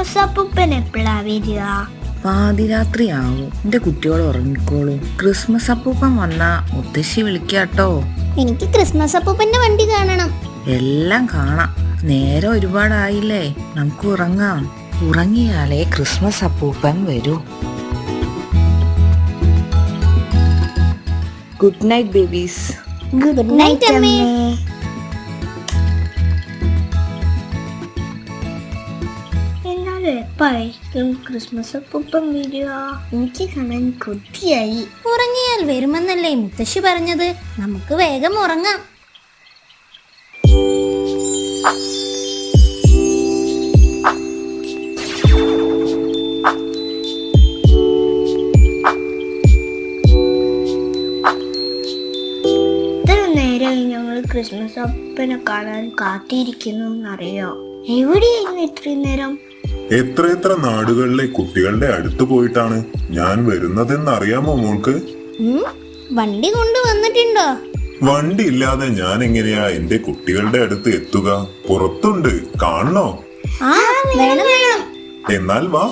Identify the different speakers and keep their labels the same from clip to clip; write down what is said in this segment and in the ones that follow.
Speaker 1: Christmas അപ്പൂപ്പൻ എപ്പോഴാ വരിക?
Speaker 2: പാതിരാത്രിയാവും. എന്റെ കുട്ടികൾ ഉറങ്ങിക്കോളൂ. ക്രിസ്മസ് അപ്പൂപ്പൻ വന്നാ മുത്തശ്ശി വിളിക്കാട്ടോ.
Speaker 1: എനിക്ക് ക്രിസ്മസ് അപ്പൂപ്പന്റെ വണ്ടി കാണണം.
Speaker 2: എല്ലാം കാണാം. നേരം ഒരുപാടായില്ലേ, നമുക്ക് ഉറങ്ങാം. ഉറങ്ങിയാലേ ക്രിസ്മസ് അപ്പൂപ്പൻ വരൂ. Good night babies.
Speaker 1: Good night അമ്മേ. എപ്പോഴായിരിക്കും ക്രിസ്മസ് അപ്പൂപ്പൻ വരിക? എനിക്ക് കാണാൻ കൊതിയായി. ഉറങ്ങിയാൽ വരുമെന്നല്ലേ മുത്തശ്ശി പറഞ്ഞത്? നമുക്ക് വേഗം ഉറങ്ങാം. ഇത്ര നേരമായി ഞങ്ങൾ ക്രിസ്മസ് അപ്പൂപ്പനെ കാണാൻ കാത്തിരിക്കുന്നു എന്നറിയോ? എവിടെയായിരുന്നു ഇത്രയും നേരം?
Speaker 3: എത്ര നാടുകളിലെ കുട്ടികളുടെ അടുത്ത് പോയിട്ടാണ് ഞാൻ വരുന്നതെന്ന് അറിയാമോ മോൾക്ക്?
Speaker 1: വണ്ടി കൊണ്ടുവന്നിട്ടുണ്ടോ?
Speaker 3: വണ്ടി ഇല്ലാതെ ഞാൻ എങ്ങനെയാ എന്റെ കുട്ടികളുടെ അടുത്ത് എത്തുക? പുറത്തുണ്ട്, കാണണോ?
Speaker 1: വേണം.
Speaker 3: എന്നാൽ വാ.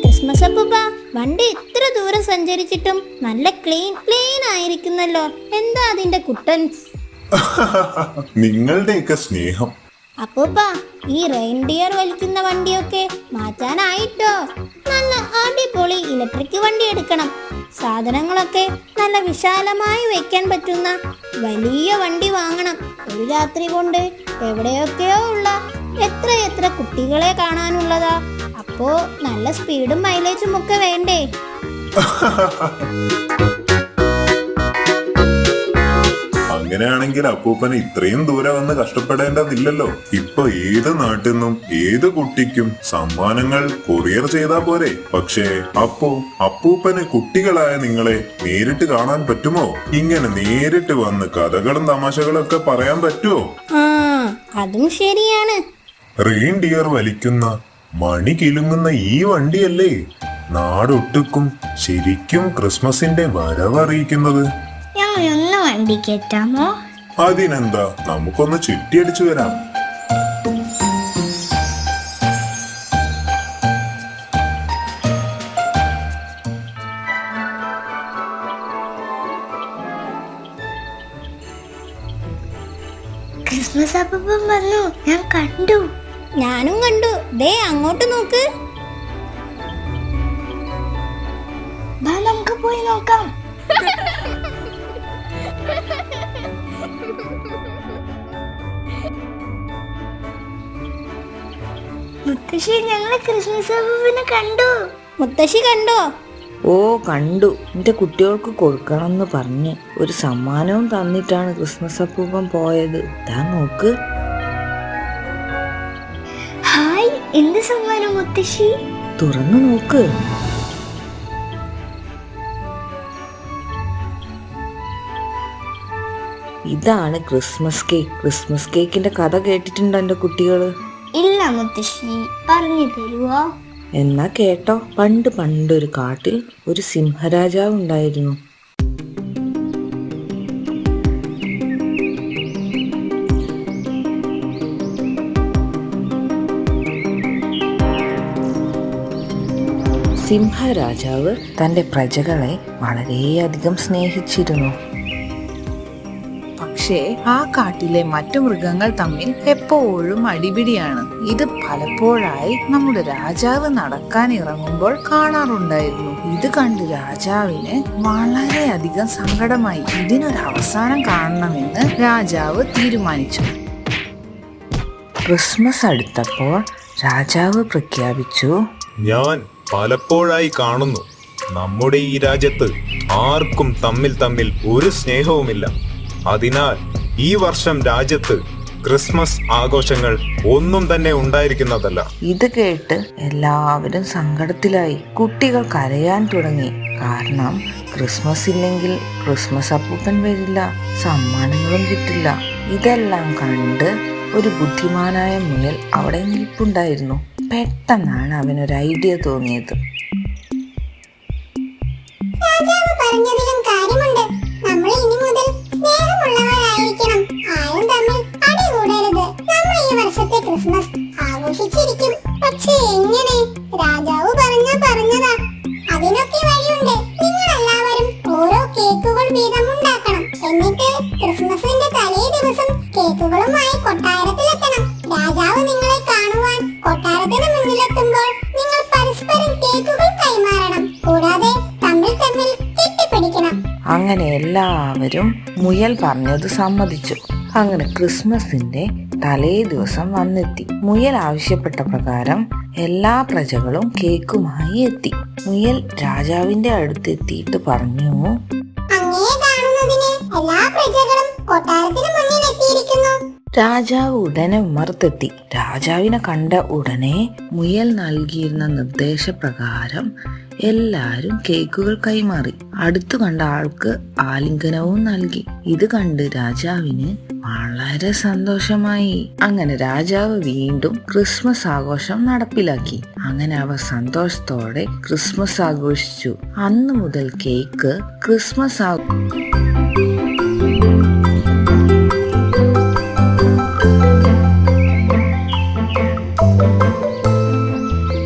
Speaker 1: ക്രിസ്മസ് അപ്പൂപ്പ, വണ്ടി ഇത്ര ദൂരം സഞ്ചരിച്ചിട്ടും നല്ല ക്ലീൻ ആയിരിക്കുന്നല്ലോ. എന്താ അതിന്റെ കുട്ടൻസ്?
Speaker 3: നിങ്ങളുടെയൊക്കെ സ്നേഹം.
Speaker 1: അപ്പൂപ്പ, ഈ റെയിൻഡിയർ വലിക്കുന്ന വണ്ടിയൊക്കെ മാറ്റാനായിട്ടോ. നല്ല അടിപൊളി ഇലക്ട്രിക് വണ്ടി എടുക്കണം. സാധനങ്ങളൊക്കെ നല്ല വിശാലമായി വെക്കാൻ പറ്റുന്ന വലിയ വണ്ടി വാങ്ങണം. ഒരു രാത്രി കൊണ്ട് എവിടെയൊക്കെയോ ഉള്ള എത്ര കുട്ടികളെ കാണാനുള്ളതാ. അപ്പോ നല്ല സ്പീഡും മൈലേജും ഒക്കെ വേണ്ടേ?
Speaker 3: അങ്ങനെയാണെങ്കിൽ അപ്പൂപ്പന് ഇത്രയും ദൂരെ വന്ന് കഷ്ടപ്പെടേണ്ടതില്ലല്ലോ. ഇപ്പൊ ഏത് നാട്ടിൽ നിന്നും ഏത് കുട്ടിക്കും സമ്മാനങ്ങൾ കൊറിയർ ചെയ്താ പോരെ. പക്ഷേ അപ്പൂപ്പന് കുട്ടികളായ നിങ്ങളെ നേരിട്ട് കാണാൻ പറ്റുമോ? ഇങ്ങനെ നേരിട്ട് വന്ന് കഥകളും തമാശകളൊക്കെ പറയാൻ പറ്റുമോ?
Speaker 1: അതും ശരിയാണ്.
Speaker 3: റെയിൻഡിയർ വലിക്കുന്ന മണി കിലുങ്ങുന്ന ഈ വണ്ടിയല്ലേ നാടൊട്ടുക്കും ശരിക്കും ക്രിസ്മസിന്റെ വരവറിയിക്കുന്നത്.
Speaker 1: ഞങ്ങളൊന്ന് വണ്ടി കയറ്റാമോ?
Speaker 3: അതിനെന്താ, നമുക്കൊന്ന് ചുറ്റിയടിച്ചു വരാം.
Speaker 1: ക്രിസ്മസ് അപ്പൂപ്പൻ വന്നു, ഞാൻ കണ്ടു. ഞാനും കണ്ടു. ദേ അങ്ങോട്ട് നോക്ക്. നമുക്ക് പോയി നോക്കാം. മുത്തശ്ശി, ഞങ്ങള് ക്രിസ്മസ് അപ്പൂപ്പനെ കണ്ടു. മുത്തശ്ശി കണ്ടോ?
Speaker 2: ഓ കണ്ടു. എന്റെ കുട്ടികൾക്ക് കൊടുക്കണമെന്ന് പറഞ്ഞ് ഒരു സമ്മാനവും തന്നിട്ടാണ് ക്രിസ്മസ് അപ്പൂപ്പൻ പോയത്. ദാ നോക്ക്.
Speaker 1: ഹായ്, എന്ത് സമ്മാനം മുത്തശ്ശി?
Speaker 2: തുറന്നു നോക്ക്. ഇതാണ് ക്രിസ്മസ് കേക്ക്. ക്രിസ്മസ് കേക്കിന്റെ കഥ കേട്ടിട്ടുണ്ടോ എന്റെ കുട്ടികള്?
Speaker 1: ഇല്ല മുത്തശ്ശി, പറഞ്ഞു തരുവോ?
Speaker 2: എന്നാ കേട്ടോ. പണ്ടൊരു കാട്ടിൽ ഒരു സിംഹരാജാവ് ഉണ്ടായിരുന്നു. സിംഹരാജാവ് തന്റെ പ്രജകളെ വളരെയധികം സ്നേഹിച്ചിരുന്നു. പക്ഷേ ആ കാട്ടിലെ മറ്റു മൃഗങ്ങൾ തമ്മിൽ എപ്പോഴും അടിപിടിയാണ്. ഇത് പലപ്പോഴായി നമ്മുടെ രാജാവ് നടക്കാൻ ഇറങ്ങുമ്പോൾ കാണാറുണ്ടായിരുന്നു. ഇത് കണ്ട് രാജാവിന് വളരെയധികം സങ്കടമായി. ഇതിനൊരു അവസാനം കാണണമെന്ന് രാജാവ് തീരുമാനിച്ചു. ക്രിസ്മസ് അടുത്തപ്പോൾ രാജാവ് പ്രഖ്യാപിച്ചു,
Speaker 4: ഞാൻ പലപ്പോഴായി കാണുന്നു, നമ്മുടെ ഈ രാജ്യത്ത് ആർക്കും തമ്മിൽ ഒരു സ്നേഹവുമില്ല. അതിനാൽ ഈ വർഷം രാജ്യത്ത് ക്രിസ്മസ് ആഘോഷങ്ങൾ ഒന്നും തന്നെ ഉണ്ടായിരിക്കുന്നതല്ല.
Speaker 2: ഇത് കേട്ട് എല്ലാവരും സങ്കടത്തിലായി. കുട്ടികൾ കരയാൻ തുടങ്ങി. കാരണം ക്രിസ്മസ് ഇല്ലെങ്കിൽ ക്രിസ്മസ് അപ്പൂപ്പൻ വരില്ല, സമ്മാനങ്ങളും കിട്ടില്ല. ഇതെല്ലാം കണ്ട് ഒരു ബുദ്ധിമാനായ മുയൽ അവിടെ നിൽപ്പുണ്ടായിരുന്നു. പെട്ടെന്നാണ് അവനൊരു ഐഡിയ തോന്നിയത്. അങ്ങനെ എല്ലാവരും മുയൽ പറഞ്ഞത് സമ്മതിച്ചു. അങ്ങനെ ക്രിസ്മസിന്റെ തലേ ദിവസം വന്നെത്തി. മുയൽ ആവശ്യപ്പെട്ട പ്രകാരം എല്ലാ പ്രജകളും കേക്കുമായി എത്തി. മുയൽ രാജാവിന്റെ അടുത്തെത്തിയിട്ട് പറഞ്ഞു, രാജാവ് ഉടനെ ഉമ്മറത്തെത്തി. രാജാവിനെ കണ്ട ഉടനെ മുയൽ നൽകിയിരുന്ന നിർദ്ദേശപ്രകാരം എല്ലാരും കേക്കുകൾ കൈമാറി. അടുത്തു കണ്ട ആൾക്ക് ആലിംഗനവും നൽകി. ഇത് കണ്ട് രാജാവിന് വളരെ സന്തോഷമായി. അങ്ങനെ രാജാവ് വീണ്ടും ക്രിസ്മസ് ആഘോഷം നടപ്പിലാക്കി. അങ്ങനെ അവർ സന്തോഷത്തോടെ ക്രിസ്മസ് ആഘോഷിച്ചു. അന്നു മുതൽ കേക്ക് ക്രിസ്മസ്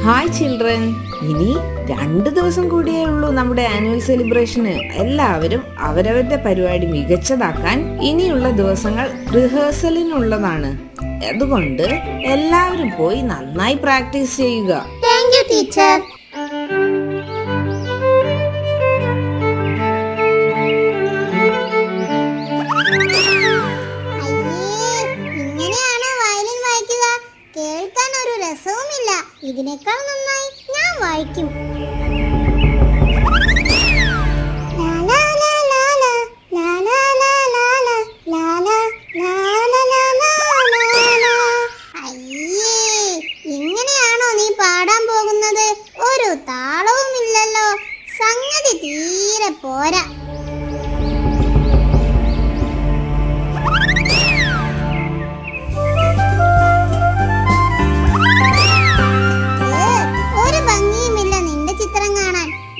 Speaker 2: ഹായ് ചിൽഡ്രൻ, ഇനി 2 ദിവസം കൂടിയേ ഉള്ളൂ നമ്മുടെ ആനുവൽ സെലിബ്രേഷന്. എല്ലാവരും അവരവരുടെ പരിപാടി മികച്ചതാക്കാൻ ഇനിയുള്ള ദിവസങ്ങൾ റിഹേഴ്സലിനുള്ളതാണ്. അതുകൊണ്ട് എല്ലാവരും പോയി നന്നായി പ്രാക്ടീസ് ചെയ്യുക.
Speaker 1: Thank you teacher. കേൾക്കാൻ ഒരു രസവുമില്ല. ഇതിനേക്കാൾ നന്നായി ഞാൻ വായിക്കും. അയ്യേ, ഇങ്ങനെയാണോ നീ പാടാൻ പോകുന്നത്? ഒരു താളവുമില്ലല്ലോ. സംഗതി തീരെ പോരാ.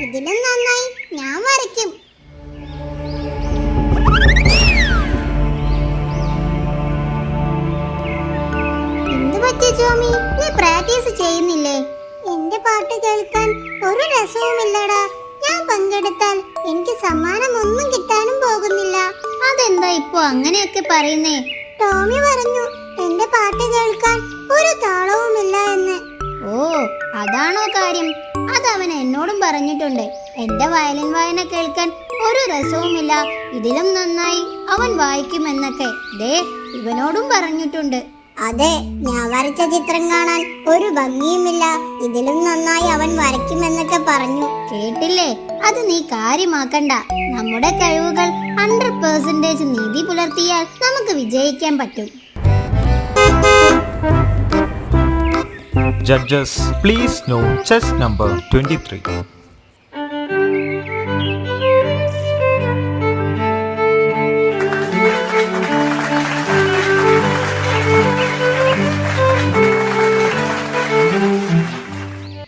Speaker 1: ഇതിലും നന്നായി ഞാൻ വരയ്ക്കും. എന്ത് പറ്റി ജോമി, നീ പ്രാക്ടീസ് ചെയ്യുന്നില്ലേ? എന്റെ പാട്ട് കേൾക്കാൻ ഒരു രസവുമില്ലടാ. ഞാൻ പങ്കെടുത്താൽ എനിക്ക് സമ്മാനം ഒന്നും കിട്ടാനും പോകുന്നില്ല. അതെന്താ ഇപ്പൊ അങ്ങനെയൊക്കെ പറയുന്നേ? ടോമി പറഞ്ഞു എന്റെ പാട്ട് കേൾക്കാൻ ഒരു താളവുമില്ല എന്ന്. ഓ, അതാണോ കാര്യം? അതവൻ എന്നോടും പറഞ്ഞിട്ടുണ്ട്. എന്റെ വയലിൻ വായന കേൾക്കാൻ ഒരു രസവുമില്ല, ഇതിലും നന്നായി അവൻ വായിക്കുമെന്നൊക്കെ ദേ ഇവനോടും പറഞ്ഞിട്ടുണ്ട്. അതെ, ഞാൻ വരച്ച ചിത്രം കാണാൻ ഒരു ഭംഗിയുമില്ല, ഇതിലും നന്നായി അവൻ വരയ്ക്കുമെന്നൊക്കെ പറഞ്ഞു. കേട്ടില്ലേ? അത് നീ കാര്യമാക്കണ്ട. നമ്മുടെ കഴിവുകൾ 100% നീതി പുലർത്തിയാൽ നമുക്ക് വിജയിക്കാൻ പറ്റും.
Speaker 5: Judges, please note chess number 23.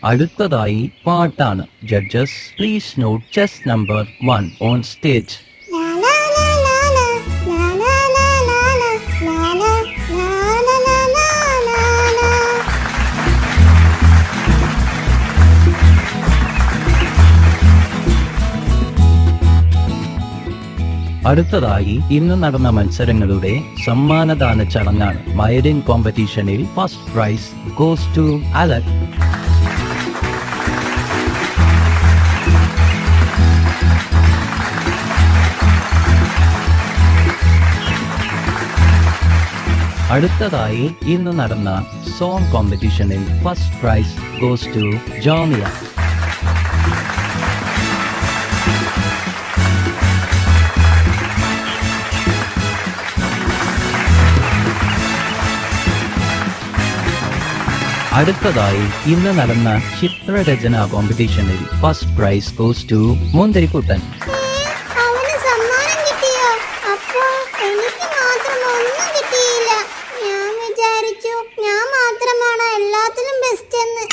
Speaker 5: അടുത്തതായി പാട്ടാണ്. Judges please note chest number 1 on stage. അടുത്തതായി ഇന്ന് നടന്ന മത്സരങ്ങളുടെ സമ്മാനദാന ചടങ്ങാണ്. വയലിൻ കോമ്പറ്റീഷനിൽ ഫസ്റ്റ് പ്രൈസ് ഗോസ് ടു അലക്. അടുത്തതായി ഇന്ന് നടന്ന സോങ് കോമ്പറ്റീഷനിൽ first prize goes to Jamia. അടുത്തതായി ഇന്ന് നടന്ന ചിത്രരചന കോമ്പറ്റീഷനിൽ ഫസ്റ്റ് പ്രൈസ് ഗോസ് ടു മുന്തിരിക്കുട്ടൻ.
Speaker 1: അവന് സമ്മാനം കിട്ടിയോ? അപ്പോ എനിക്ക് മാത്രം ഒന്നും കിട്ടിയില്ല. ഞാൻ വിചാരിച്ചു ഞാൻ മാത്രമാണ് എല്ലാത്തിലും ബെസ്റ്റ് എന്ന്.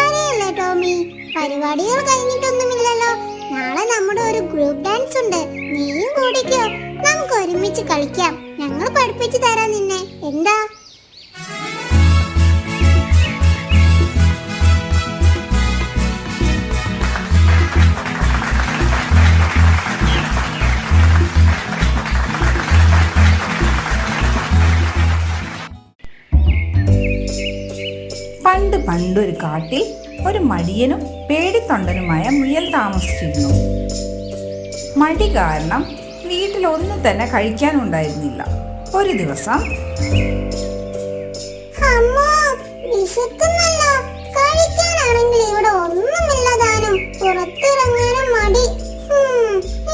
Speaker 1: അറിയല്ലേ ടോമി, പരിപാടികൾ കഴിഞ്ഞിട്ടൊന്നുമില്ലല്ലോ. നാളെ നമ്മുടെ ഒരു ഗ്രൂപ്പ് ഡാൻസ് ഉണ്ട്. നീയും കൂടിക്കോ, നമുക്ക് ഒരുമിച്ച് കളിക്കാം. ഞങ്ങൾ പഠിപ്പിച്ചു തരാം നിന്നെ. എന്താ?
Speaker 6: പണ്ട് പണ്ടൊരു കാട്ടിൽ ഒരു മടിയനും പേടിത്തൊണ്ടനുമായ മുയൽ താമസിച്ചിരുന്നു. മടി കാരണം വീട്ടിലൊന്നും തന്നെ കഴിക്കാനുണ്ടായിരുന്നില്ല. ഒരു ദിവസം
Speaker 1: കഴിക്കാനാണെങ്കിൽ ഇവിടെ ഒന്നുമില്ലതാനും, പുറത്തിറങ്ങാനും മടി.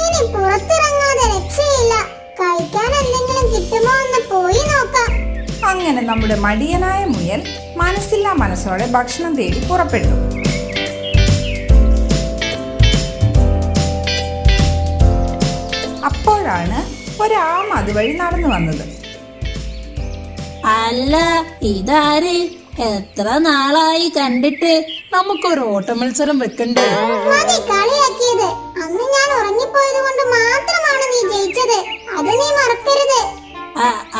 Speaker 1: ഇനി പുറത്തിറങ്ങാതെ രക്ഷയില്ല. കഴിക്കാൻ എന്തെങ്കിലും കിട്ടുമോ എന്ന് പോയി നോക്കാം.
Speaker 6: അങ്ങനെ നമ്മുടെ മടിയനായ മുയൽ മനസ്സില്ലാ മനസ്സോടെ ഭക്ഷണം തേടി പുറപ്പെട്ടു. അപ്പോഴാണ് ഒരാം അതുവഴി നടന്നു വന്നത്.
Speaker 7: അല്ല, ഇതാര്? എത്ര നാളായി കണ്ടിട്ട്. നമുക്കൊരു ഓട്ട മത്സരം വെക്കണ്ടേ?
Speaker 1: മതി കളിയാക്കിയത്. അന്ന് ഞാൻ ഉറങ്ങിപ്പോയത് കൊണ്ട് മാത്രമാണ് നീ ജയിച്ചത്. അത് നീ മറക്കരുത്.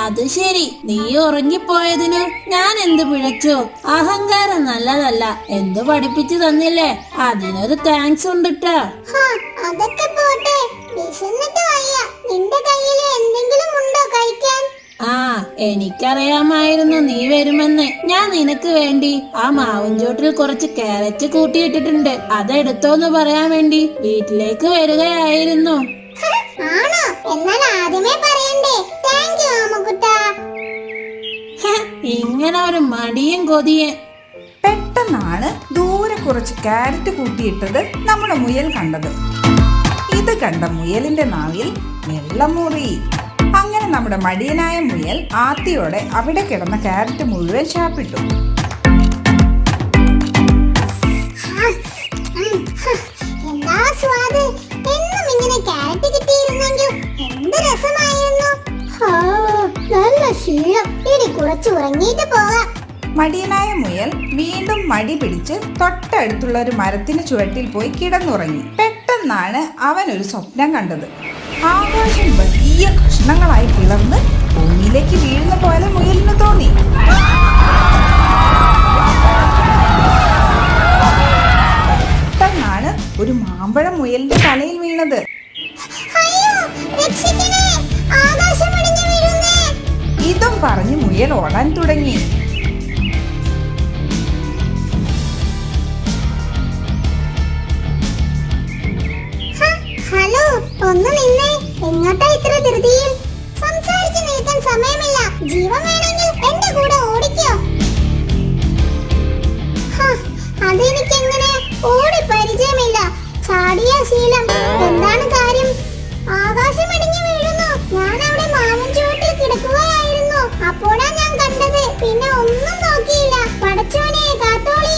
Speaker 7: അത് ശരി, നീ ഉറങ്ങിപ്പോയതിന് ഞാൻ എന്ത് പിഴച്ചു? അഹങ്കാരം നല്ലതല്ല. എന്ത് പഠിപ്പിച്ചു തന്നില്ലേ, അതിനൊരു താങ്ക്സ് ഉണ്ടിട്ടാ.
Speaker 1: അതൊക്കെ പോട്ടെ, വിശന്നിട്ട് വയ്യ. നിന്റെ കയ്യിൽ എന്തെങ്കിലും ഉണ്ടോ കഴിക്കാൻ?
Speaker 7: എനിക്കറിയാമായിരുന്നു നീ വരുമെന്ന്. ഞാൻ നിനക്ക് വേണ്ടി ആ മാവുംചോട്ടിൽ കുറച്ച് കാരറ്റ് കൂട്ടിയിട്ടിട്ടുണ്ട്. അതെടുത്തോന്ന് പറയാൻ വേണ്ടി വീട്ടിലേക്ക് വരികയായിരുന്നു.
Speaker 1: ആണോ? എന്നാൽ ആദ്യമേ പറയണ്ടേ? താങ്ക് യു ആമക്കുട്ടാ.
Speaker 7: ഇങ്ങനെ ഒരു മടിയും കൊതിയൻ.
Speaker 6: പെട്ടെന്നാണ് ദൂരെ കുറച്ച് കാരറ്റ് കൂട്ടിയിട്ടത് നമ്മുടെ മുയൽ കണ്ടത്. ഇത് കണ്ട മുയലിന്റെ നാവിൽ വെള്ളമുറി. അങ്ങനെ നമ്മുടെ മടിയനായ മുയൽ ആത്തിയോടെ അവിടെ കിടന്ന കാരറ്റ് മുഴുവൻ ശാപ്പിട്ടു.
Speaker 1: എന്താ സ്വാദ്! എന്നും ഇങ്ങനെ കാരറ്റ് കിട്ടിയിരുന്നെങ്കിൽ എന്ത് രസമായിരുന്നു. നല്ല ശീലം. ഇനി കുറച്ച് ഉറങ്ങിയിട്ട് പോകാം.
Speaker 6: മടിയനായ മുയൽ വീണ്ടും മടി പിടിച്ച് തൊട്ടടുത്തുള്ള ഒരു മരത്തിന് ചുവട്ടിൽ പോയി കിടന്നുറങ്ങി. പെട്ടെന്നാണ് അവൻ ഒരു സ്വപ്നം കണ്ടത്. ആകാശം വലിയ കഷ്ണങ്ങളായി പിളർന്ന് ഭൂമിയിലേക്ക് വീഴുന്ന പോലെ മുയലിന് തോന്നി. പെട്ടെന്നാണ് ഒരു മാമ്പഴം മുയലിന്റെ തലയിൽ വീണത്. ഇതും പറഞ്ഞ് മുയൽ ഓടാൻ തുടങ്ങി.
Speaker 1: ഹലോ, ഒന്ന് നിന്നേ. എങ്ങോട്ടാ ഇത്ര ധൃതിയിൽ? സംസാരിച്ചു നിൽക്കാൻ സമയമില്ല. ജീവൻ വേണമെങ്കിൽ എന്റെ കൂടെ ഓടിക്കോ. അതെനിക്കെങ്ങനെ? ഓടി പരിചയമില്ല. ചാടിയ ശീലം. എന്താണ് കാര്യം? ആകാശം ഇടിഞ്ഞു വീഴുന്നു. ഞാൻ അവിടെ മാവും ചുവട്ടിൽ കിടക്കുകയായിരുന്നു. അപ്പോഴാ ഞാൻ കണ്ടത്. പിന്നെ ഒന്നും നോക്കിയില്ല. പടച്ചോനെ കാത്തോളി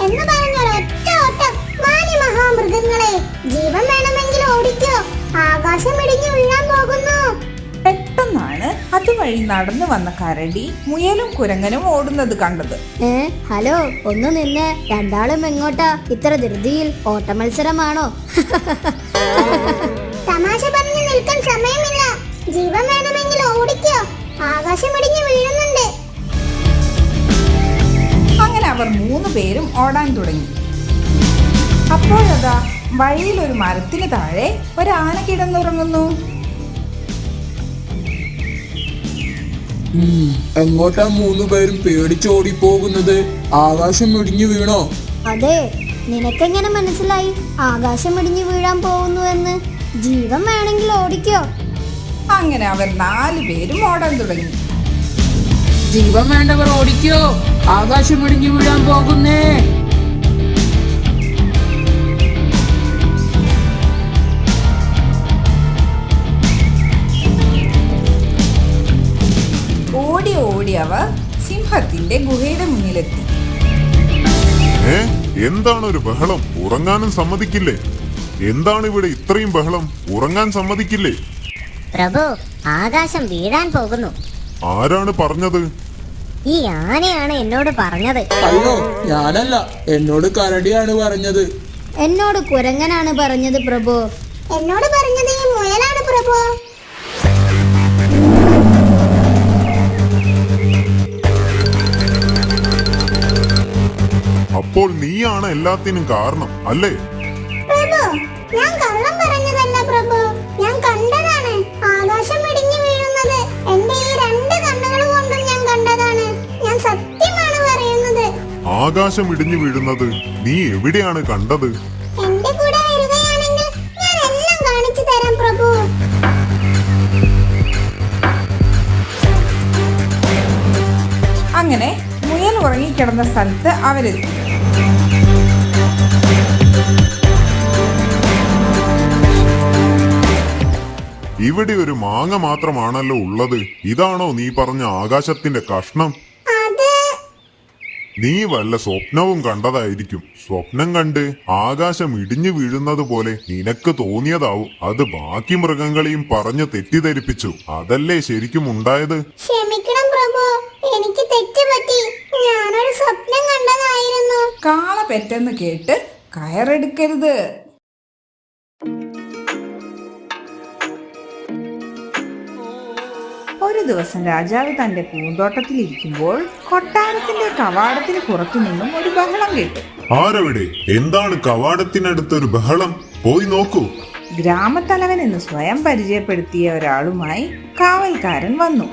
Speaker 1: എന്ന് പറഞ്ഞൊരൊറ്റ ഓട്ടം. മാന്യ മഹാമൃഗങ്ങളെ, ജീവൻ വേണമെങ്കിൽ ഓടിക്കോ. ആകാശം ഇടിഞ്ഞു വീഴാൻ പോകുന്നു.
Speaker 6: പെട്ടെന്നാണ് അതുവഴി നടന്നു വന്ന കരടി മുയലും കുരങ്ങനും ഓടുന്നത് കണ്ടത്.
Speaker 1: ഹലോ, ഒന്ന് നിന്നെ. രണ്ടാളും എങ്ങോട്ടാ ഇത്ര ധൃതിയിൽ? ഓട്ട മത്സരമാണോ? തമാശ പറഞ്ഞു നിൽക്കാൻ സമയമില്ല. ജീവൻ വേണമെങ്കിൽ ഓടിക്കോ. ആകാശം ഇടിഞ്ഞു വീഴുന്നുണ്ട്.
Speaker 6: അങ്ങനെ അവർ 3 പേരും ഓടാൻ തുടങ്ങി. അപ്പോഴതാ വഴിയിൽ ഒരു മരത്തിന് താഴെ ഒരാന കിടന്നുറങ്ങുന്നു.
Speaker 8: എങ്ങോട്ടാ 3 പേരും പേടിച്ചോടി പോകുന്നത്? ആകാശം ഇടിഞ്ഞു വീണോ?
Speaker 1: അതെ, നിനക്കെങ്ങനെ മനസ്സിലായി ആകാശം ഇടിഞ്ഞു വീഴാൻ പോകുന്നു എന്ന്? ജീവൻ വേണമെങ്കിൽ ഓടിക്കോ.
Speaker 6: അങ്ങനെ അവർ 4 പേരും ഓടാൻ തുടങ്ങി.
Speaker 8: ജീവൻ വേണ്ടവർ ഓടിക്കോ, ആകാശം ഇടിഞ്ഞു വീഴാൻ പോകുന്നേ.
Speaker 6: ഓടി ഓടി അവർ സിംഹത്തിന്റെ ഗുഹയുടെ മുന്നിലെത്തി.
Speaker 3: എന്താണ് ഒരു ബഹളം? ഉറങ്ങാനും സമ്മതിക്കില്ലേ? എന്താണ് ഇവിടെ ഇത്രയും ബഹളം? ഉറങ്ങാൻ സമ്മതിക്കില്ലേ?
Speaker 9: പ്രഭു, ആകാശം വീഴാൻ പോകുന്നു.
Speaker 3: ആരാണ് പറഞ്ഞത്?
Speaker 9: ഈ ആനയാണ് എന്നോട് പറഞ്ഞത്.
Speaker 8: അയ്യോ, ഞാനല്ല, എന്നോട് കരടിയാണ് പറഞ്ഞത്.
Speaker 1: എന്നോട് കുരങ്ങനാണ് പറഞ്ഞത് പ്രഭു. എന്നോട് പറഞ്ഞത് ഈ മുയലാണ് പ്രഭു.
Speaker 3: അപ്പോൾ നീയാണ് എല്ലാത്തിനും കാരണം അല്ലേ?
Speaker 1: പ്രഭു, ഞാൻ കള്ളം പറഞ്ഞതല്ല പ്രഭു. ഞാൻ കണ്ടതാണ് ആകാശം ഇടിഞ്ഞു വീഴുന്നത്. എന്റെ ഈ 2 കണ്ണുകൾ കൊണ്ടും ഞാൻ കണ്ടതാണ്. ഞാൻ സത്യമാണ് പറയുന്നത്.
Speaker 3: ആകാശം ഇടിഞ്ഞു വീഴുന്നത് നീ എവിടെയാണ് കണ്ടത്?
Speaker 1: എന്റെ കൂടെ വരികയാണെങ്കിൽ ഞാൻ എല്ലാം കാണിച്ചു തരാം പ്രഭു.
Speaker 6: അങ്ങനെ മുയൽ ഉറങ്ങിക്കിടന്ന സ്ഥലത്ത് അവരെത്തി.
Speaker 3: ഇവിടെ ഒരു മാങ്ങ മാത്രമാണല്ലോ ഉള്ളത്. ഇതാണോ നീ പറഞ്ഞ ആകാശത്തിന്റെ കഷ്ണം? നീ വല്ല സ്വപ്നവും കണ്ടതായിരിക്കും. സ്വപ്നം കണ്ട് ആകാശം ഇടിഞ്ഞു വീഴുന്നത് പോലെ നിനക്ക് തോന്നിയതാവും. അത് ബാക്കി മൃഗങ്ങളെയും പറഞ്ഞു തെറ്റിദ്ധരിപ്പിച്ചു. അതല്ലേ ശരിക്കും ഉണ്ടായത്?
Speaker 1: ക്ഷമിക്കണം പ്രഭു, എനിക്ക് തെറ്റുപറ്റി. ഞാനൊരു സ്വപ്നം കണ്ടതായിരുന്നു.
Speaker 6: കാള പെറ്റെന്ന് കേട്ട് കയറെടുക്കരുത്. ഒരു ദിവസം രാജാവ് തന്റെ പൂന്തോട്ടത്തിലിരിക്കുമ്പോൾ കൊട്ടാരത്തിന്റെ കവാടത്തിന് പുറത്തു നിന്നും ഒരു ബഹളം കേട്ടു.
Speaker 3: ആരവിടെ? എന്താണ് കവാടത്തിനടുത്തൊരു ബഹളം? പോയി നോക്കൂ.
Speaker 6: ഗ്രാമത്തലവൻ എന്ന് സ്വയം പരിചയപ്പെടുത്തിയ ഒരാളുമായി കാവൽക്കാരൻ വന്നു.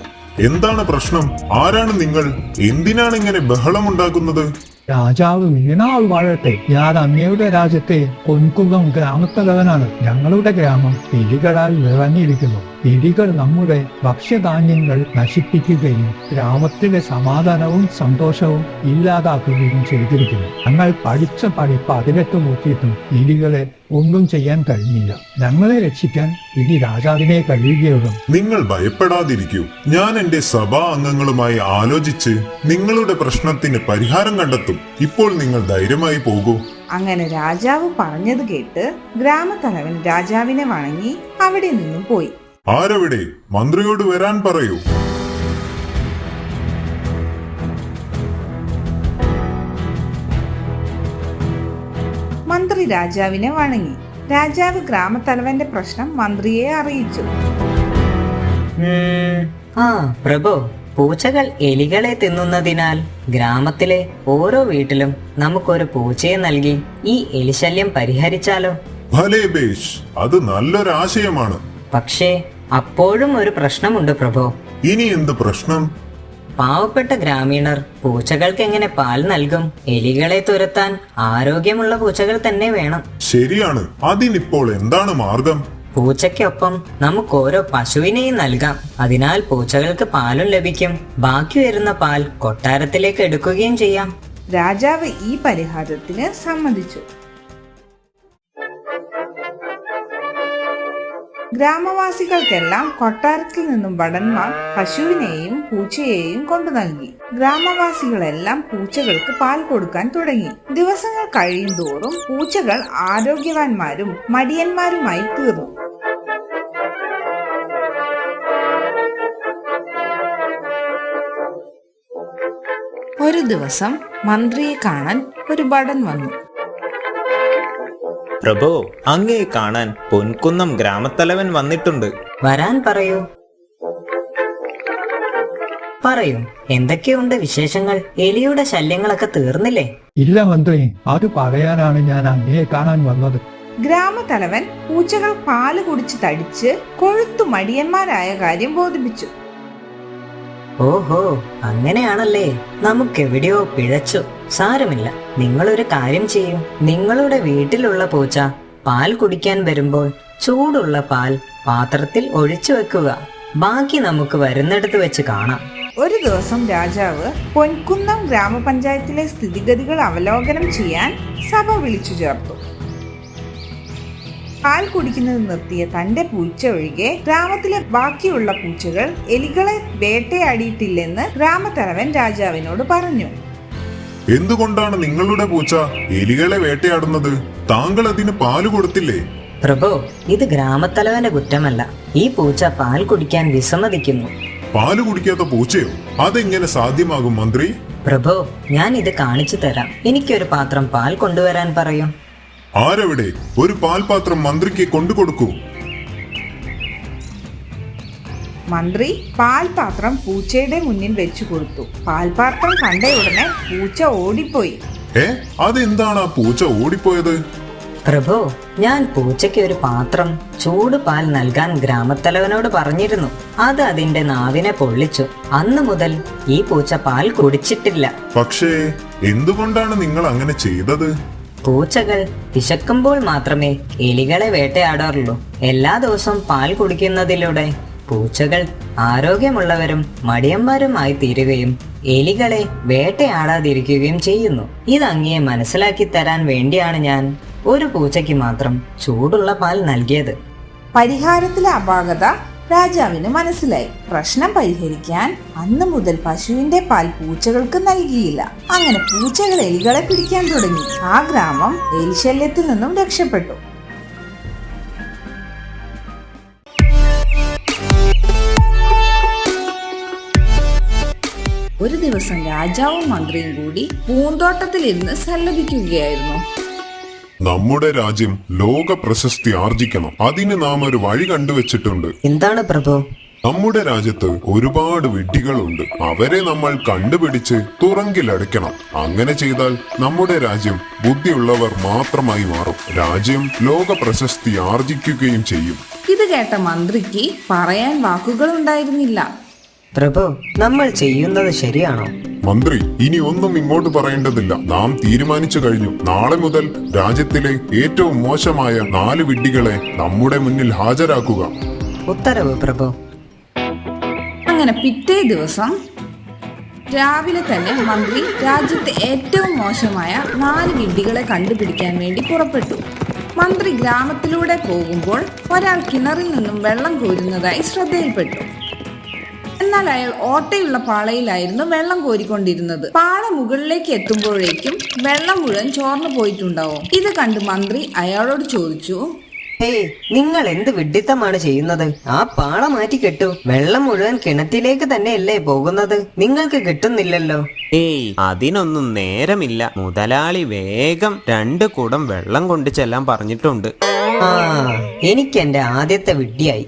Speaker 3: എന്താണ് പ്രശ്നം? ആരാണ് നിങ്ങൾ? എന്തിനാണ് ഇങ്ങനെ ബഹളമുണ്ടാക്കുന്നത്?
Speaker 10: രാജാവ് വീണാൾ വാഴട്ടെ. ഞാൻ അങ്ങയുടെ രാജ്യത്തെ പൊൻകുന്നം ഗ്രാമത്തലവനാണ്. ഞങ്ങളുടെ ഗ്രാമം എലികളാൽ നിറഞ്ഞിരിക്കുന്നു. എലികൾ നമ്മുടെ ഭക്ഷ്യധാന്യങ്ങൾ നശിപ്പിക്കുകയും ഗ്രാമത്തിലെ സമാധാനവും സന്തോഷവും ഇല്ലാതാക്കുകയും ചെയ്തിരിക്കുന്നു. ഞങ്ങൾ പഠിച്ച പഠിപ്പ് അതിലെത്ത് നോക്കിയിട്ടും എലികളെ ഒന്നും ചെയ്യാൻ കഴിഞ്ഞില്ല. ഞങ്ങളെ രക്ഷിക്കാൻ ഇനി രാജാവിനെ കഴിയുകയുള്ളൂ.
Speaker 3: നിങ്ങൾ ഭയപ്പെടാതിരിക്കൂ. ഞാൻ എന്റെ സഭാ അംഗങ്ങളുമായി ആലോചിച്ച് നിങ്ങളുടെ പ്രശ്നത്തിന് പരിഹാരം കണ്ടെത്തും. ഇപ്പോൾ നിങ്ങൾ ധൈര്യമായി പോകൂ.
Speaker 6: അങ്ങനെ രാജാവ് പറഞ്ഞത് കേട്ട് ഗ്രാമത്തലവൻ രാജാവിനെ വണങ്ങി അവിടെ നിന്നും പോയി.
Speaker 3: ആരവിടെ? മന്ത്രിയോട് വരാൻ പറയൂ.
Speaker 6: മന്ത്രി രാജാവിനെ വണങ്ങി. രാജാവ് ഗ്രാമത്തലവന്റെ പ്രശ്നം മന്ത്രിയെ അറിയിച്ചു.
Speaker 2: പ്രഭു, പൂച്ചകൾ എലികളെ തിന്നുന്നതിനാൽ ഗ്രാമത്തിലെ ഓരോ വീട്ടിലും നമുക്കൊരു പൂച്ചയെ നൽകി ഈ എലിശല്യം പരിഹരിച്ചാലോ?
Speaker 3: ഭലേ ബേഷ്, അത് നല്ലൊരാശയമാണ്.
Speaker 2: പക്ഷേ അപ്പോഴും ഒരു പ്രശ്നമുണ്ട് പ്രഭു.
Speaker 3: ഇനി എന്ത് പ്രശ്നം?
Speaker 2: പാവപ്പെട്ട ഗ്രാമീണർ പൂച്ചകൾക്ക് എങ്ങനെ പാൽ നൽകും? എലികളെ തുരത്താൻ ആരോഗ്യമുള്ള പൂച്ചകൾ തന്നെ വേണം.
Speaker 3: ശരിയാണ്. അതിനിപ്പോൾ എന്താണ് മാർഗം?
Speaker 2: പൂച്ചയ്ക്കൊപ്പം നമുക്ക് ഓരോ പശുവിനെയും നൽകാം. അതിനാൽ പൂച്ചകൾക്ക് പാലും ലഭിക്കും. ബാക്കി വരുന്ന പാൽ കൊട്ടാരത്തിലേക്ക് എടുക്കുകയും ചെയ്യാം.
Speaker 6: രാജാവ് ഈ പരിഹാരത്തിന് സമ്മതിച്ചു. ഗ്രാമവാസികൾക്കെല്ലാം കൊട്ടാരത്തിൽ നിന്നും ഭടന്മാർ പശുവിനെയും പൂച്ചയെയും കൊണ്ടു നൽകി. ഗ്രാമവാസികളെല്ലാം പൂച്ചകൾക്ക് പാൽ കൊടുക്കാൻ തുടങ്ങി. ദിവസങ്ങൾ കഴിയും തോറും പൂച്ചകൾ ആരോഗ്യവാന്മാരും മടിയന്മാരുമായി തീർന്നു. ഒരു ദിവസം മന്ത്രിയെ കാണാൻ ഒരു ഭടൻ വന്നു.
Speaker 4: പ്രഭു, അങ്ങയെ കാണാൻ പൊൻകുന്നം ഗ്രാമത്തലവൻ വന്നിട്ടുണ്ട്.
Speaker 2: വരാൻ പറയൂ. പറയൂ, എന്തൊക്കെയുണ്ട് വിശേഷങ്ങൾ? എലിയുടെ ശല്യങ്ങളൊക്കെ തീർന്നില്ലേ?
Speaker 10: ഇല്ല മന്ത്രി, അത് പറയാനാണ് ഞാൻ അങ്ങയെ കാണാൻ വന്നത്.
Speaker 6: ഗ്രാമത്തലവൻ പൂച്ചകൾ പാല് കുടിച്ച് തടിച്ച് കൊഴുത്തു മടിയന്മാരായ കാര്യം ബോധിപ്പിച്ചു.
Speaker 2: ഓഹോ, അങ്ങനെയാണല്ലേ. നമുക്കെവിടെയോ പിഴച്ചു. സാരമില്ല, നിങ്ങളൊരു കാര്യം ചെയ്യൂ. നിങ്ങളുടെ വീട്ടിലുള്ള പൂച്ച പാൽ കുടിക്കാൻ വരുമ്പോൾ ചൂടുള്ള പാൽ പാത്രത്തിൽ ഒഴിച്ചു വെക്കുക. ബാക്കി നമുക്ക് വരുന്നിടത്ത് വെച്ച് കാണാം.
Speaker 6: ഒരു ദിവസം രാജാവ് പൊൻകുന്നം ഗ്രാമപഞ്ചായത്തിലെ സ്ഥിതിഗതികൾ അവലോകനം ചെയ്യാൻ സഭ വിളിച്ചു ചേർത്തു. പാൽ കുടിക്കുന്നത് നിർത്തിയ തന്റെ പൂച്ച ഒഴികെ ഗ്രാമത്തിലെ ബാക്കിയുള്ള പൂച്ചകൾ എലികളെ വേട്ടയാടിയിട്ടില്ലെന്ന് ഗ്രാമത്തലവൻ രാജാവിനോട് പറഞ്ഞു.
Speaker 3: എന്തുകൊണ്ടാണ് നിങ്ങളുടെ പൂച്ച എലികളെ വേട്ടയാടുന്നത്? താങ്കൾ അതിന് പാല് കൊടുത്തില്ലേ?
Speaker 2: പ്രഭു, ഇത് ഗ്രാമത്തലവന്റെ കുറ്റമല്ല. ഈ പൂച്ച പാൽ കുടിക്കാൻ വിസമ്മതിക്കുന്നു.
Speaker 3: പാല് കുടിക്കാത്ത പൂച്ചയോ? അതെങ്ങനെ സാധ്യമാകും മന്ത്രി?
Speaker 2: പ്രഭു, ഞാൻ ഇത് കാണിച്ചു തരാം. എനിക്കൊരു പാത്രം പാൽ കൊണ്ടുവരാൻ പറയും.
Speaker 3: ആരവിടെ? ഒരു പാൽപാത്രം മന്ത്രിക്ക് കൊണ്ടുകൊടുക്കൂ.
Speaker 6: മന്ത്രി പാൽപാത്രം പൂച്ചയുടെ മുന്നിൽ വെച്ചു കൊടുത്തു. പാൽപാത്രം കണ്ട ഉടനെ പൂച്ച ഓടിപ്പോയി.
Speaker 3: അതെന്താണ് ആ പൂച്ച ഓടിപ്പോയത്?
Speaker 2: പ്രഭു, ഞാൻ പൂച്ചയ്ക്ക് ഒരു പാത്രം ചൂട് പാൽ നൽകാൻ ഗ്രാമത്തലവനോട് പറഞ്ഞിരുന്നു. അത് അതിന്റെ നാവിനെ പൊള്ളിച്ചു. അന്നു മുതൽ ഈ പൂച്ച പാൽ കുടിച്ചിട്ടില്ല.
Speaker 3: പക്ഷേ എന്തുകൊണ്ടാണ് നിങ്ങൾ അങ്ങനെ ചെയ്തത്?
Speaker 2: പൂച്ചകൾ വിശക്കുമ്പോൾ മാത്രമേ എലികളെ വേട്ടയാടാറുള്ളൂ. എല്ലാ ദിവസവും പാൽ കുടിക്കുന്നതിലൂടെ പൂച്ചകൾ ആരോഗ്യമുള്ളവരും മടിയന്മാരുമായി തീരുകയും എലികളെ വേട്ടയാടാതിരിക്കുകയും ചെയ്യുന്നു. ഇത് അങ്ങയെ മനസ്സിലാക്കി തരാൻ വേണ്ടിയാണ് ഞാൻ ഒരു പൂച്ചയ്ക്ക് മാത്രം ചൂടുള്ള പാൽ നൽകിയത്.
Speaker 6: പരിഹാരത്തിലെ അപാകത രാജാവിന് മനസ്സിലായി. പ്രശ്നം പരിഹരിക്കാൻ അന്ന് മുതൽ പശുവിന്റെ പാൽ പൂച്ചകൾക്ക് നൽകിയില്ല. അങ്ങനെ പൂച്ചകൾ എലികളെ പിടിക്കാൻ തുടങ്ങി. ആ ഗ്രാമം എലിശല്യത്തിൽ നിന്നും രക്ഷപ്പെട്ടു. ഒരു ദിവസം രാജാവും മന്ത്രിയും കൂടി പൂന്തോട്ടത്തിലിരുന്ന് സല്ലപിക്കുകയായിരുന്നു.
Speaker 3: നമ്മുടെ രാജ്യം ലോക പ്രശസ്തി ആർജിക്കണം. അതിന് നാം ഒരു വഴി കണ്ടുവച്ചിട്ടുണ്ട്.
Speaker 2: എന്താണ് പ്രഭു?
Speaker 3: നമ്മുടെ രാജ്യത്ത് ഒരുപാട് വിഡ്ഢികളുണ്ട്. അവരെ നമ്മൾ കണ്ടുപിടിച്ച് തുറങ്കിലടയ്ക്കണം. അങ്ങനെ ചെയ്താൽ നമ്മുടെ രാജ്യം ബുദ്ധിയുള്ളവർ മാത്രമായി മാറും. രാജ്യം ലോക പ്രശസ്തി ആർജിക്കുകയും ചെയ്യും.
Speaker 6: ഇത് കേട്ട മന്ത്രിക്ക് പറയാൻ വാക്കുകൾ ഉണ്ടായിരുന്നില്ല.
Speaker 2: പ്രഭു, നമ്മൾ ചെയ്യുന്നത് ശരിയാണോ?
Speaker 3: മന്ത്രി, ഇനി ഒന്നും ഇങ്ങോട്ട് പറയേണ്ടതില്ല. നാം തീരുമാനിച്ചു കഴിഞ്ഞു. നാളെ മുതൽ രാജ്യത്തിലെ ഏറ്റവും മോശമായ 4 വിഡ്ഢികളെ നമ്മുടെ മുന്നിൽ ഹാജരാക്കുക.
Speaker 2: ഉത്തരവ് പ്രഭു.
Speaker 6: അങ്ങനെ പിറ്റേ ദിവസം രാവിലെ തന്നെ മന്ത്രി രാജ്യത്തെ ഏറ്റവും മോശമായ 4 വിഡ്ഢികളെ കണ്ടുപിടിക്കാൻ വേണ്ടി പുറപ്പെട്ടു. മന്ത്രി ഗ്രാമത്തിലൂടെ പോകുമ്പോൾ ഒരാൾ കിണറിൽ നിന്നും വെള്ളം കോരുന്നതായി ശ്രദ്ധയിൽപ്പെട്ടു. എന്നാൽ അയാൾ ഓട്ടയുള്ള പാളയിലായിരുന്നു വെള്ളം കോരിക്കൊണ്ടിരുന്നത്. പാള മുകളിലേക്ക് എത്തുമ്പോഴേക്കും വെള്ളം മുഴുവൻ ചോർന്നു പോയിട്ടുണ്ടാവും. ഇത് കണ്ട് മന്ത്രി അയാളോട് ചോദിച്ചു,
Speaker 2: ഹേയ്, നിങ്ങൾ എന്ത് വിഡ്ഢിത്തമാണ് ചെയ്യുന്നത്? ആ പാള മാറ്റി കെട്ടു. വെള്ളം മുഴുവൻ കിണറ്റിലേക്ക് തന്നെയല്ലേ പോകുന്നത്? നിങ്ങൾക്ക് കിട്ടുന്നില്ലല്ലോ.
Speaker 4: ഏയ്, അതിനൊന്നും നേരമില്ല. മുതലാളി വേഗം 2 കുടം വെള്ളം കൊണ്ട് ചെല്ലാൻ പറഞ്ഞിട്ടുണ്ട്.
Speaker 2: ആ, എനിക്ക് എന്റെ ആദ്യത്തെ വിഡ്ഢിയായി.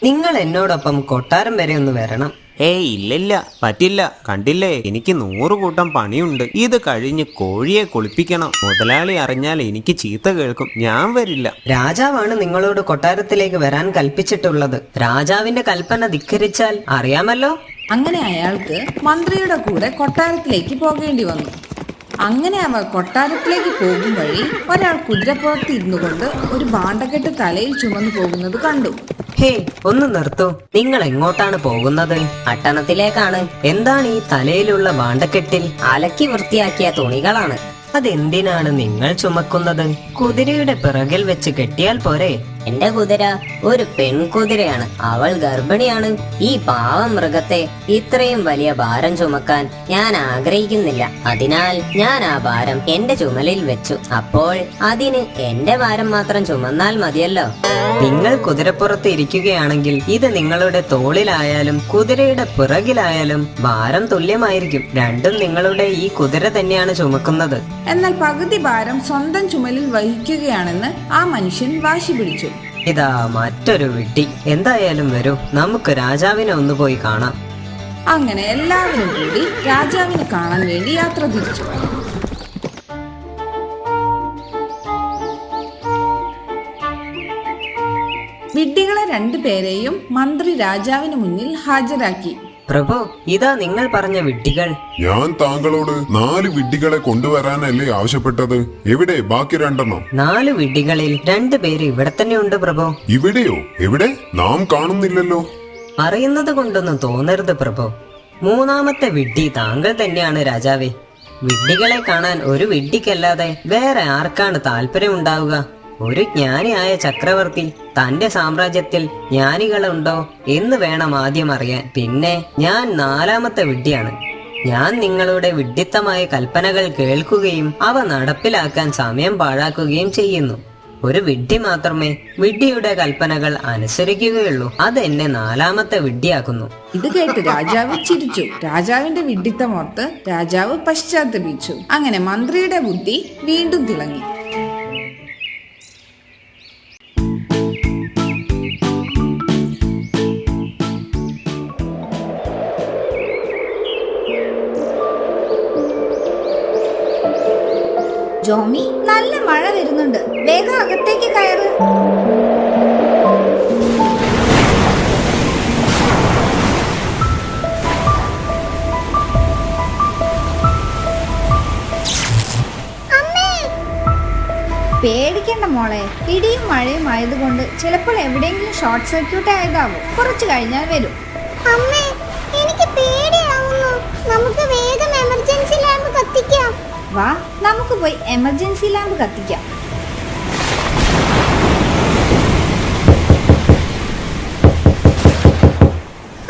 Speaker 2: നിങ്ങൾ എന്നോടൊപ്പം കൊട്ടാരം വരെ ഒന്ന് വരണം.
Speaker 4: ഏയ്, ഇല്ലില്ല, പറ്റില്ല. കണ്ടില്ലേ, എനിക്ക് 100 കൂട്ടം പണിയുണ്ട്. ഇത് കഴിഞ്ഞ് കോഴിയെ കുളിപ്പിക്കണം. മുതലാളി അറിഞ്ഞാൽ എനിക്ക് ചീത്ത കേൾക്കും. ഞാൻ വരില്ല.
Speaker 2: രാജാവാണ് നിങ്ങളോട് കൊട്ടാരത്തിലേക്ക് വരാൻ കൽപ്പിച്ചിട്ടുള്ളത്. രാജാവിന്റെ കൽപ്പന ധിക്കരിച്ചാൽ അറിയാമല്ലോ.
Speaker 6: അങ്ങനെ അയാൾക്ക് മന്ത്രിയുടെ കൂടെ കൊട്ടാരത്തിലേക്ക് പോകേണ്ടി വന്നു. അങ്ങനെ അവർ കൊട്ടാരത്തിലേക്ക് പോകും വഴി ഒരാൾ കുതിരപ്പുറത്ത് ഇരുന്നു കൊണ്ട് ഒരു ഭാണ്ഡക്കെട്ട് തലയിൽ ചുമന്നു പോകുന്നത് കണ്ടു.
Speaker 2: ഹേ, ഒന്ന് നിർത്തൂ. നിങ്ങൾ എങ്ങോട്ടാണ് പോകുന്നത്?
Speaker 9: പട്ടണത്തിലേക്കാണ്.
Speaker 2: എന്താണ് ഈ തലയിലുള്ള ഭാണ്ഡക്കെട്ടിൽ?
Speaker 9: അലക്കി വൃത്തിയാക്കിയ തുണികളാണ്.
Speaker 2: അതെന്തിനാണ് നിങ്ങൾ ചുമക്കുന്നത്? കുതിരയുടെ പിറകിൽ വെച്ച് കെട്ടിയാൽ പോരെ?
Speaker 9: എന്റെ കുതിര ഒരു പെൺകുതിരയാണ്. അവൾ ഗർഭിണിയാണ്. ഈ പാവം മൃഗത്തെ ഇത്രയും വലിയ ഭാരം ചുമക്കാൻ ഞാൻ ആഗ്രഹിക്കുന്നില്ല. അതിനാൽ ഞാൻ ആ ഭാരം എന്റെ ചുമലിൽ വെച്ചു. അപ്പോൾ അതിന് എന്റെ ഭാരം മാത്രം ചുമന്നാൽ മതിയല്ലോ.
Speaker 2: നിങ്ങൾ കുതിരപ്പുറത്ത് ഇരിക്കുകയാണെങ്കിൽ ഇത് നിങ്ങളുടെ തോളിലായാലും കുതിരയുടെ പിറകിലായാലും ഭാരം തുല്യമായിരിക്കും. രണ്ടും നിങ്ങളുടെ ഈ കുതിര തന്നെയാണ് ചുമക്കുന്നത്.
Speaker 6: എന്നാൽ പകുതി ഭാരം സ്വന്തം ചുമലിൽ വഹിക്കുകയാണെന്ന് ആ മനുഷ്യൻ വാശി പിടിച്ചു.
Speaker 2: ഇതാ മറ്റൊരു വിഡ്ഢി. എന്തായാലും വരൂ, നമുക്ക് രാജാവിനെ ഒന്ന് പോയി കാണാം.
Speaker 6: അങ്ങനെ എല്ലാവരും കൂടി രാജാവിനെ കാണാൻ വേണ്ടി യാത്ര തിരിച്ചു. വിഡ്ഢികളെ 2 പേരെയും മന്ത്രി രാജാവിന് മുന്നിൽ ഹാജരാക്കി.
Speaker 2: പ്രഭു, ഇതാ നിങ്ങൾ പറഞ്ഞ വിഡ്ഢികൾ.
Speaker 3: ഞാൻ താങ്കളോട് 4 വിഡ്ഢികളെ കൊണ്ടുവരാനല്ലേ ആവശ്യപ്പെട്ടത്? എവിടെ ബാക്കി 2
Speaker 2: 4 വിഡ്ഢികളിൽ 2 പേര് ഇവിടെ തന്നെ ഉണ്ട് പ്രഭു.
Speaker 3: ഇവിടെയോ? എവിടെ? നാം കാണുന്നില്ലല്ലോ.
Speaker 2: അറിയുന്നത് കൊണ്ടൊന്നും തോന്നരുത് പ്രഭു. 3ാമത്തെ വിഡ്ഢി താങ്കൾ തന്നെയാണ് രാജാവേ. വിഡ്ഢികളെ കാണാൻ ഒരു വിഡ്ഢിക്കല്ലാതെ വേറെ ആർക്കാണ് താല്പര്യമുണ്ടാവുക? ഒരു ജ്ഞാനിയായ ചക്രവർത്തി തന്റെ സാമ്രാജ്യത്തിൽ ജ്ഞാനികളുണ്ടോ എന്ന് വേണം ആദ്യം അറിയാൻ. പിന്നെ ഞാൻ 4ാമത്തെ വിഡ്ഢിയാണ്. ഞാൻ നിങ്ങളുടെ വിഡ്ഢിത്തമായ കൽപ്പനകൾ കേൾക്കുകയും അവ നടപ്പിലാക്കാൻ സമയം പാഴാക്കുകയും ചെയ്യുന്നു. ഒരു വിഡ്ഢി മാത്രമേ വിഡ്ഢിയുടെ കൽപ്പനകൾ അനുസരിക്കുകയുള്ളൂ. അത് എന്നെ 4ാമത്തെ വിഡ്ഢിയാക്കുന്നു.
Speaker 6: ഇത് കേട്ട് രാജാവ് ചിരിച്ചു. രാജാവിന്റെ വിഡ്ഢിത്തമോർത്ത് രാജാവ് പശ്ചാത്തപിച്ചു. അങ്ങനെ മന്ത്രിയുടെ ബുദ്ധി വീണ്ടും തിളങ്ങി. ജോമി, നല്ല മഴ വരുന്നുണ്ട്, വേഗം അകത്തേക്ക് കയറ്. പേടിക്കണ്ട മോളെ, ഇടിയും മഴയും ആയതുകൊണ്ട് ചിലപ്പോൾ എവിടെയെങ്കിലും ഷോർട്ട് സർക്യൂട്ട് ആയതാവും. കുറച്ചു കഴിഞ്ഞാൽ വരും.
Speaker 1: അമ്മേ, എനിക്ക് പേടിയാവുന്നു. നമുക്ക് വേഗം എമർജൻസി ലാമ്പ് കത്തിക്കാം.
Speaker 6: വാ, നമുക്ക് പോയി എമർജൻസി ലാമ്പ് കത്തിക്കാം.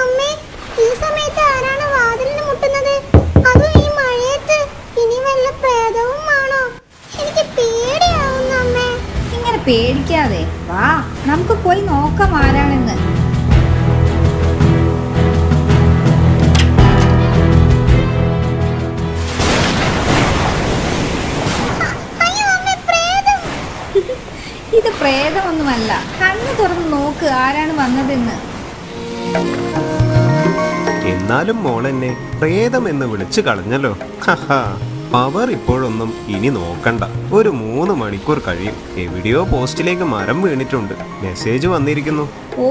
Speaker 1: അമ്മേ, ഈ സമയത്ത് ആരാണ് വാതിലിന് മുട്ടുന്നത്? അതും ഈ മഴയത്ത്. ഇനി വല്ല പ്രേതവും ആണോ? എനിക്ക് പേടിയാവുന്നു അമ്മേ.
Speaker 6: ഇങ്ങനെ പേടിക്കാതെ വാ, നമുക്ക് പോയി നോക്കാം ആരാണെന്ന്. ഇത് പ്രേതമൊന്നുമല്ല. കണ്ണു തുറന്ന് നോക്ക് ആരാണ് വന്നതെന്ന്.
Speaker 4: എന്നാലും മോളെന്നെ പ്രേതം എന്ന് വിളിച്ചു കളഞ്ഞല്ലോ. ഹഹാ, പവർ ഇപ്പോഴൊന്നും ഇനി നോക്കണ്ട. ഒരു 3 മണിക്കൂർ കഴിയും. എവിടെയോ പോസ്റ്റിലേക്ക് മരം വീണിട്ടുണ്ട്. മെസ്സേജ് വന്നിരിക്കുന്നു.
Speaker 6: ഓ,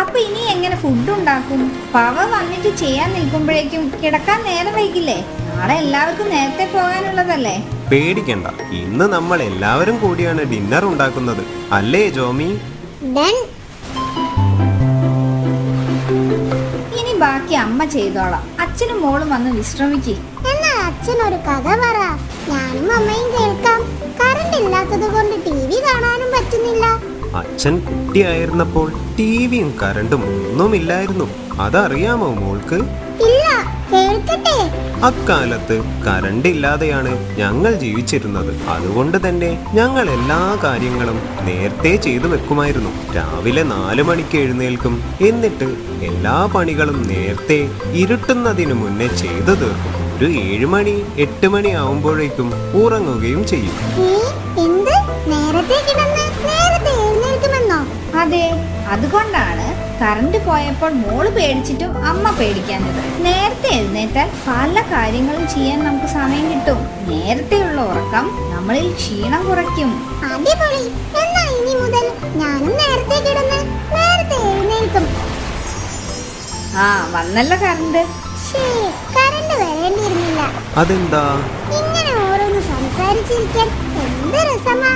Speaker 6: അപ്പൊ ഇനി എങ്ങനെ ഫുഡ് ഉണ്ടാക്കും? പവ വന്നിട്ട് ചെയ്യാൻ നിൽക്കുമ്പോഴേക്കും കിടക്കാൻ നേരം വൈകില്ലേ? നാളെ എല്ലാവർക്കും നേരത്തെ പോകാനുള്ളതല്ലേ?
Speaker 4: പേടിക്കണ്ട, ഇന്ന് നമ്മൾ എല്ലാവരും കൂടിയാണ് ഡിന്നർ ഉണ്ടാക്കുന്നത്, അല്ലേ ജോമി?
Speaker 6: ഇനി ബാക്കി അമ്മ ചെയ്തോളാം. അച്ഛനും മോളും വന്ന് വിശ്രമിക്ക്.
Speaker 1: എന്നാൽ അച്ഛൻ ഒരു കഥ പറ. ഞാനും അമ്മയും കേൾക്കാം. കറണ്ട് ഇല്ലാത്തത് കൊണ്ട് TV കാണാനും പറ്റുന്നില്ല.
Speaker 4: അച്ഛൻ കുട്ടിയായിരുന്നപ്പോൾ ടിവിയും കറണ്ടും ഒന്നുമില്ലായിരുന്നു. അതറിയാമോ മോൾക്ക്?
Speaker 1: ഇല്ല, കേൾക്കട്ടെ.
Speaker 4: അക്കാലത്ത് കറണ്ട് ഇല്ലാതെയാണ് ഞങ്ങൾ ജീവിച്ചിരുന്നത്. അതുകൊണ്ട് തന്നെ ഞങ്ങൾ എല്ലാ കാര്യങ്ങളും നേരത്തെ ചെയ്തു വെക്കുമായിരുന്നു. രാവിലെ 4 മണിക്ക് എഴുന്നേൽക്കും. എന്നിട്ട് എല്ലാ പണികളും നേരത്തെ ഇരുട്ടുന്നതിനു മുന്നേ ചെയ്തു തീർക്കും. ഒരു 7 മണി 8 മണി ആവുമ്പോഴേക്കും ഉറങ്ങുകയും ചെയ്യും.
Speaker 1: എന്ത്? നേരത്തെ കിടന്ന് നേരത്തെ എഴുന്നേൽക്കുമെന്നോ?
Speaker 6: അതെ, അതുകൊണ്ടാണ് കറണ്ട് പോയപ്പോൾ മോള് പേടിച്ചിട്ടും അമ്മ പേടിക്കാഞ്ഞത്. നേരത്തെ എഴുന്നേറ്റാൽ പല കാര്യങ്ങളും ചെയ്യാൻ നമുക്ക് സമയം കിട്ടും. നേരത്തെയുള്ള ഉറക്കം നമ്മളിൽ ക്ഷീണം കുറയ്ക്കും.
Speaker 1: അടിപൊളി. എന്നാ ഇനി മുതൽ ഞാനും നേരത്തെ കിടന്ന് നേരത്തെ എഴുന്നേൽക്കും.
Speaker 6: ആ, വന്നല്ല കറണ്ട്.
Speaker 1: കറണ്ട് വരേണ്ടിയിരുന്നില്ല.
Speaker 4: അതെന്താ?
Speaker 1: ഇങ്ങനെ ഓരോന്ന് സംസാരിച്ചിരിക്കാൻ എന്ത് രസമാ.